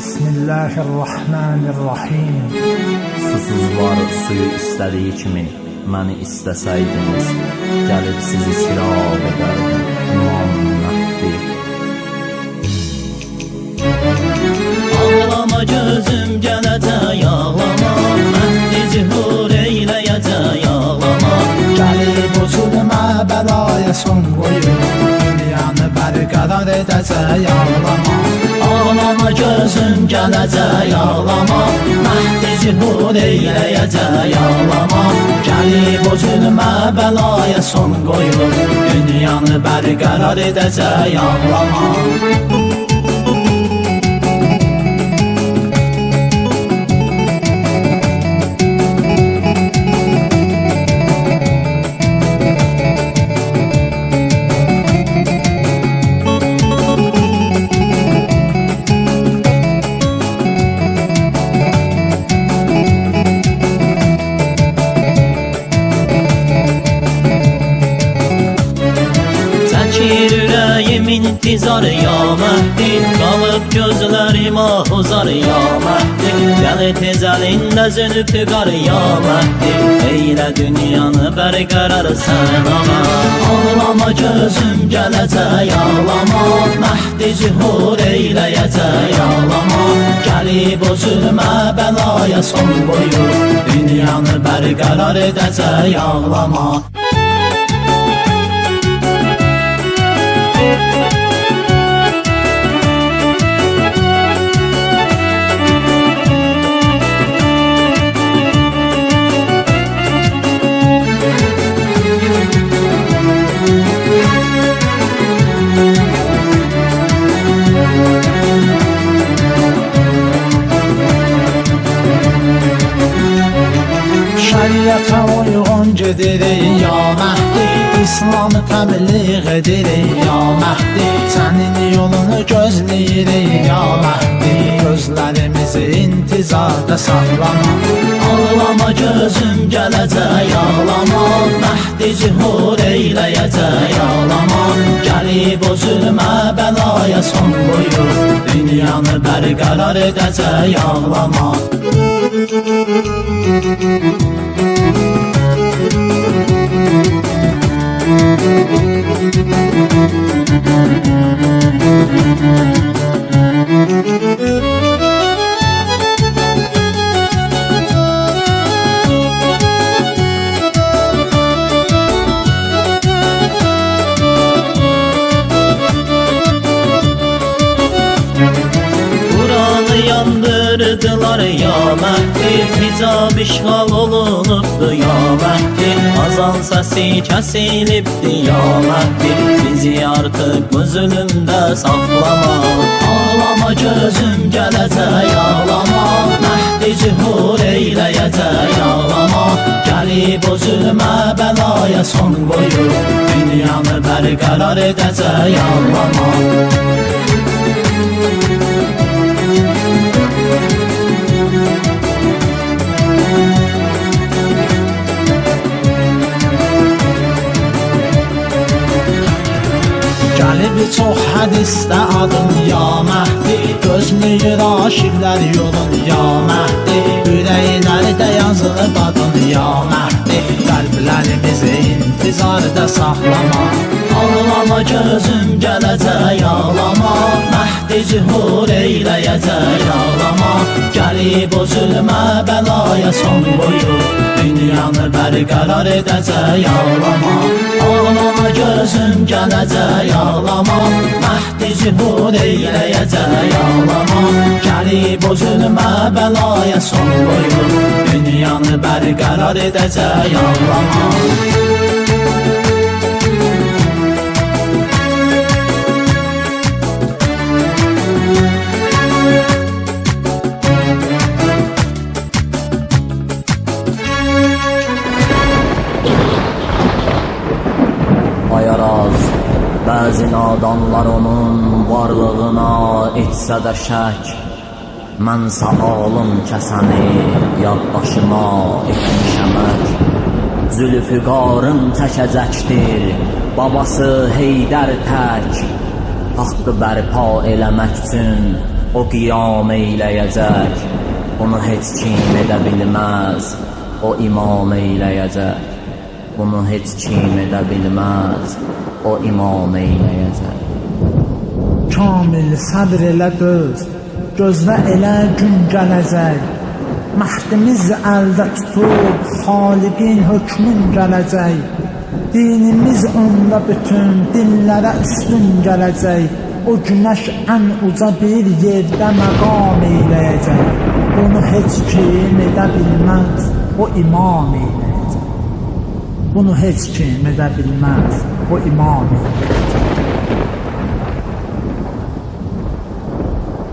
Bismillahirrahmanirrahim. Susuz var suyu istədiyi kimi, məni istəsəydiniz, gəlib sizi sirab edərdim, İmam Məhdi. Ağlama gözüm gələcək ağlama, Məhdi zihur eyləyəcək ağlama. Gəlib o zulmə bəlaya son qoyur, dünyanı bərqərar edəcək ağlama. Ağlama gözüm gələcək ağlama, Məhdi zihur eyləyəcək ağlama. Gəlib o zulmə bəlaya son qoyur, dünyanı bərqərar edəcək ağlama. İntizar ya Məhdi, qalıb gözlərim ahuzar ya Məhdi. Gəl tez əlində zülfüqar ya Məhdi, eylə dünyanı bərqərar sən ağa. Ağlama gözüm gələcək ağlama, Məhdi zihur eyləyəcək ağlama. Gəlib o zülmə bəlaya son qoyur, dünyanı bərqərar edəcək ağlama. Şəriətə uyğun gedirik ya Məhdi, İslamı təbliğ edirik ya Məhdi. Sənin yolunu gözləyirik ya Məhdi, gözlərimizi intizarda saxlama. Ağlama gözüm gələcək ağlama, Məhdi zihur eyləyəcək ağlama. Gəlib o zülmə bəlaya son qoyur, dünyanı bərqərar edəcək ağlama. Yandırdılar ya Məhdi, hicab işğal olunubdu ya Məhdi. Azan səsi kəsilibdi ya Məhdi, bizi artıq bu zülümdə saxlama. Ağlama gözüm gələcək ağlama, Məhdi zihur eyləyəcək ağlama. Gəlib o zülmə bəlaya son qoyur, dünyanı bərqərar edəcək ağlama. Gəlib çox hədisdə adın ya Məhdi, gözləyir aşiqlər yolun ya Məhdi. Ürəklərdə yazılıb adın ya Məhdi, qəlblərimizi intizarda saxlama. Ağlama gözüm gələcək ağlama, Məhdi zihur eyləyəcək ağlama. Gəlib o zülmə bəlaya son qoyur, dünyanı bərqərar edəcək ağlama. Ağlama gözüm gələcək ağlama, Məhdi zihur eyləyəcək ağlama. Gəlib o zülmə bəlaya son qoyur, dünyanı bərqərar edəcək ağlama. Bəzi nadanlar onun varlığına etsə də şək, mənsə alım kəsəni yad başıma etmişəm ək. Zülfüqarın çəkəcəkdir babası Heydər tək, haqqı bərpa eləmək üçün o qiyam eyləyəcək. Bunu heç kim edə bilməz, o imam eyləyəcək. Bunu heç kim edə bilməz, o imam eyləyəcək. Kamil səbr elə gözlə elə gün gələcək. Məhdimiz əldə tutub xaliqin hökmün gələcək. Dinimiz onda bütün dinlərə üstün gələcək. O günəş ən uca bir yerdə məqam eyləyəcək. Bunu heç kim edə bilməz, o imam eyləyəcək. Bunu heç kim edə bilməz, o imam eyləyəcək.